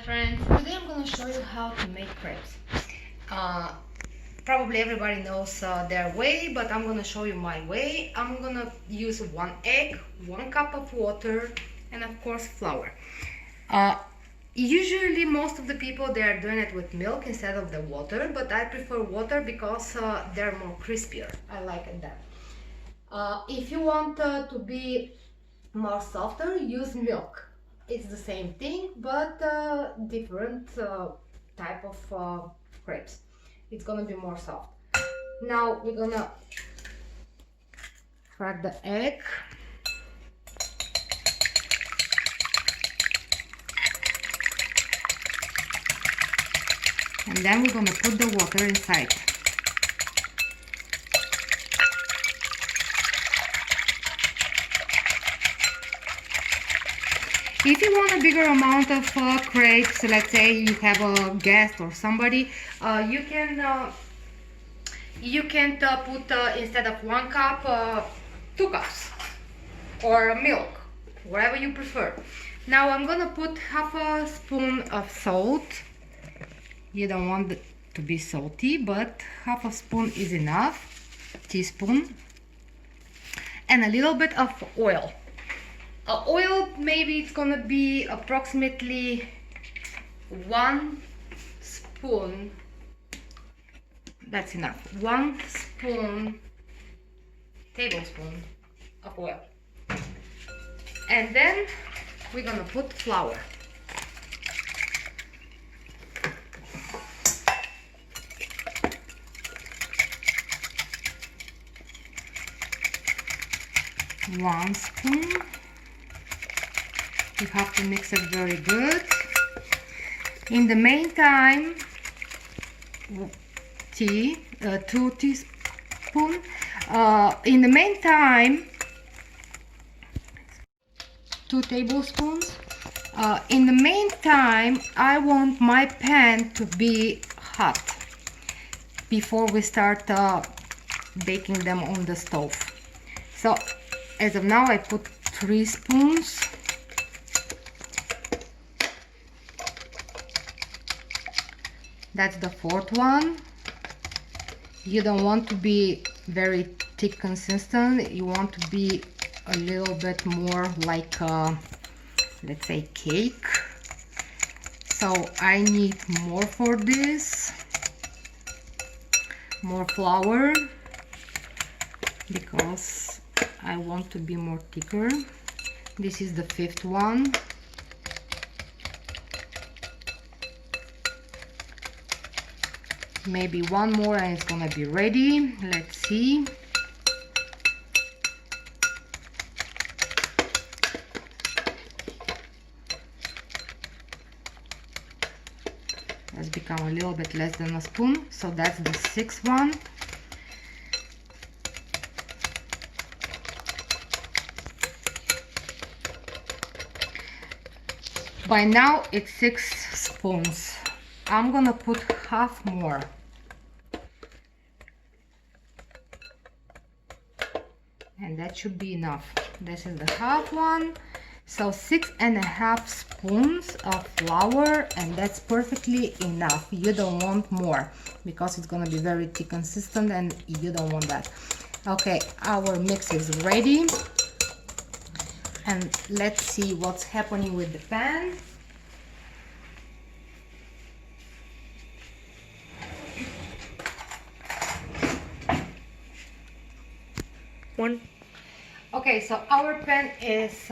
friends, today I'm going to show you how to make crepes. Probably everybody knows their way, but I'm going to show you my way. I'm going to use 1 egg, 1 cup of water, and of course flour. Usually most of the people, they are doing it with milk instead of the water, but I prefer water because they're more crispier. I like it that. If you want to be more softer, use milk. It's the same thing, but different type of crepes. It's gonna be more soft. Now we're gonna crack the egg. And then we're gonna put the water inside. If you want a bigger amount of crepes, let's say you have a guest or somebody, you can put instead of 1 cup, 2 cups or milk, whatever you prefer. Now I'm gonna put half a spoon of salt. You don't want it to be salty, but half a spoon is enough, teaspoon, and a little bit of oil. Oil, maybe it's gonna be approximately 1 spoon. That's enough. 1 tablespoon of oil. And then we're gonna put flour. One spoon. You have to mix it very good. In the meantime, 2 teaspoons. In the meantime, 2 tablespoons. In the meantime, I want my pan to be hot before we start baking them on the stove. So, as of now, I put 3 spoons. That's the 4th one. You don't want to be very thick consistent. You want to be a little bit more like let's say cake. So I need more for this, more flour, because I want to be more thicker. This is the 5th one. Maybe 1 more and it's gonna be ready. Let's see. Let's become a little bit less than a spoon. So that's the 6th one. By now it's 6 spoons. I'm gonna put half more. And that should be enough. This is the half one. So 6.5 spoons of flour, and that's perfectly enough. You don't want more because it's gonna be very thick consistent and you don't want that. Okay, our mix is ready. And let's see what's happening with the pan. Okay, so our pan is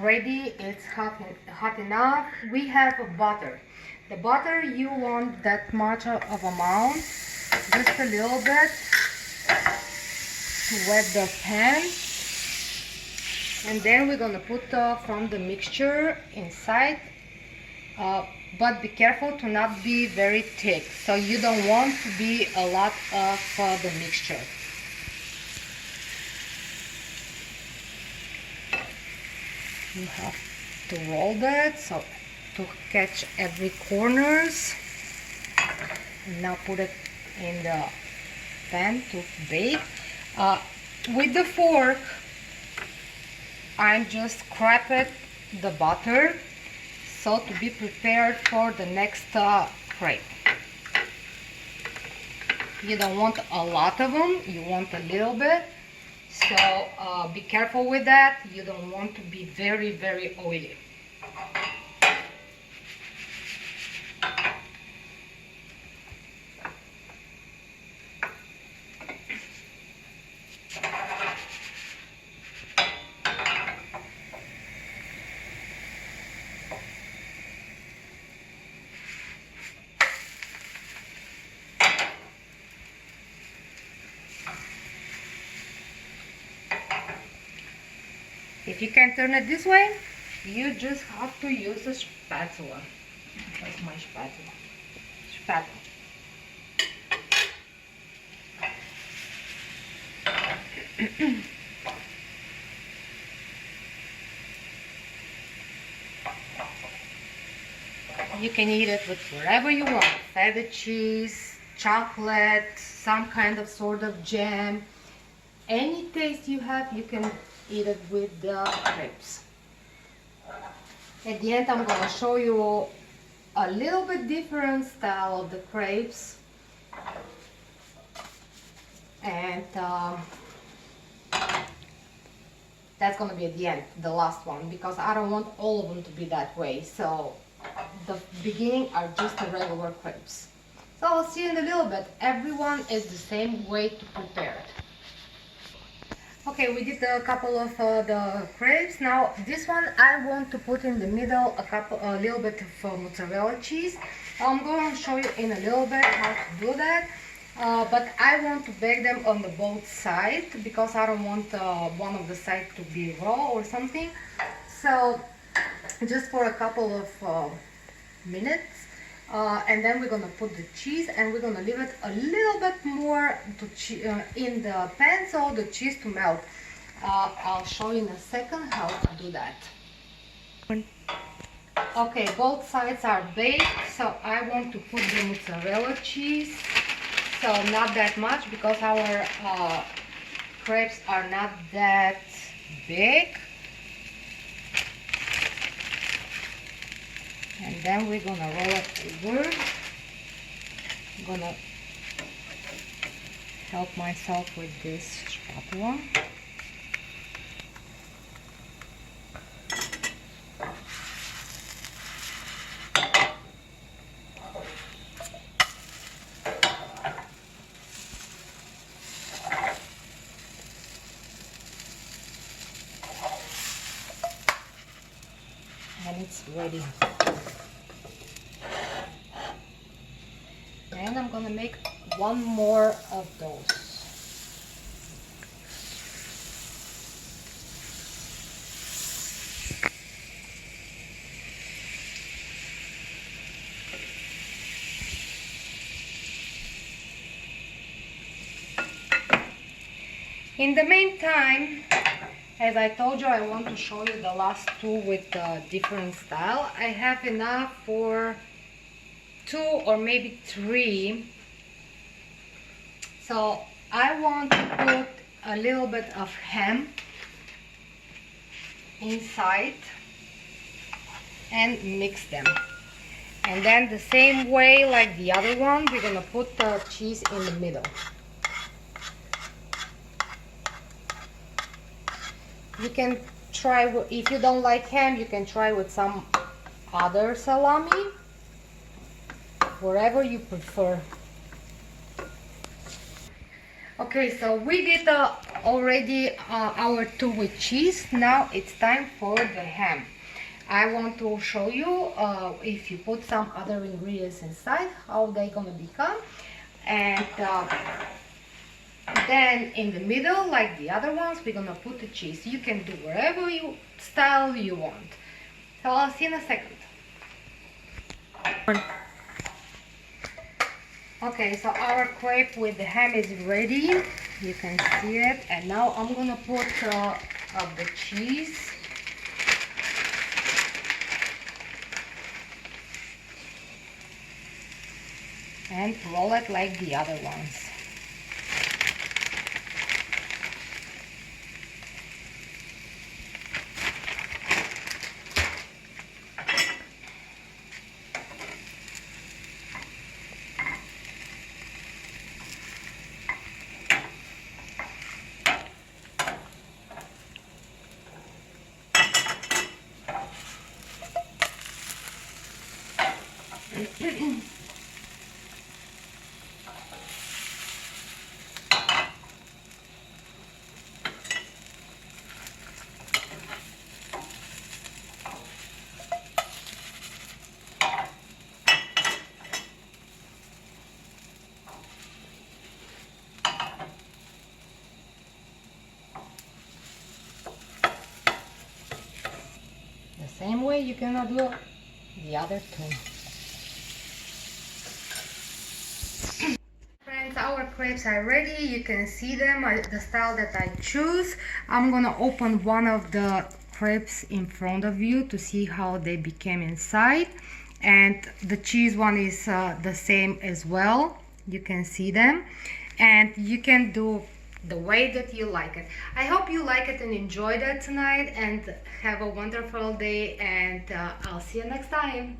ready. It's hot enough. We have butter. The butter, you want that much of amount, just a little bit, to wet the pan. And then we're gonna put from the mixture inside, but be careful to not be very thick. So you don't want to be a lot of the mixture. You have to roll that so to catch every corners. And now put it in the pan to bake. With the fork, I'm just scraping the butter so to be prepared for the next crepe. You don't want a lot of them, you want a little bit, so be careful with that. You don't want to be very, very oily. If you can turn it this way, you just have to use a spatula. That's my spatula. You can eat it with whatever you want. Feta cheese, chocolate, some kind of sort of jam. Any taste you have, you can eat it with the crepes. At the end, I'm going to show you a little bit different style of the crepes, and that's going to be at the end, the last one, because I don't want all of them to be that way. So the beginning are just the regular crepes. So I'll see you in a little bit. Everyone is the same way to prepare it. Okay, we did a couple of the crepes. Now this one I want to put in the middle a little bit of mozzarella cheese. I'm going to show you in a little bit how to do that. But I want to bake them on the both sides because I don't want one of the sides to be raw or something. So just for a couple of minutes. And then we're gonna put the cheese and we're gonna leave it a little bit more in the pan so the cheese to melt. I'll show you in a second how to do that. Okay, both sides are baked, so I want to put the mozzarella cheese. So not that much because our crepes are not that big. And then we're gonna roll it over. I'm gonna help myself with this spatula. And it's ready. And I'm gonna make one more of those. In the meantime, as I told you, I want to show you the last two with different style. I have enough for 2 or maybe 3. So I want to put a little bit of ham inside and mix them. And then the same way like the other one, we're gonna put the cheese in the middle. You can try, if you don't like ham, you can try with some other salami, wherever you prefer. Okay, so we did already our 2 with cheese. Now it's time for the ham. I want to show you if you put some other ingredients inside, how they're gonna become. And then in the middle, like the other ones, we're gonna put the cheese. You can do whatever style you want. So I'll see you in a second. Okay, so our crepe with the ham is ready. You can see it. And now I'm gonna put the cheese. And roll it like the other ones. The same way you're gonna do the other two. Friends, our crepes are ready. You can see them, the style that I choose. I'm gonna open one of the crepes in front of you to see how they became inside. And the cheese one is the same as well. You can see them. And you can do the way that you like it. I hope you like it and enjoyed it tonight, and have a wonderful day, and I'll see you next time.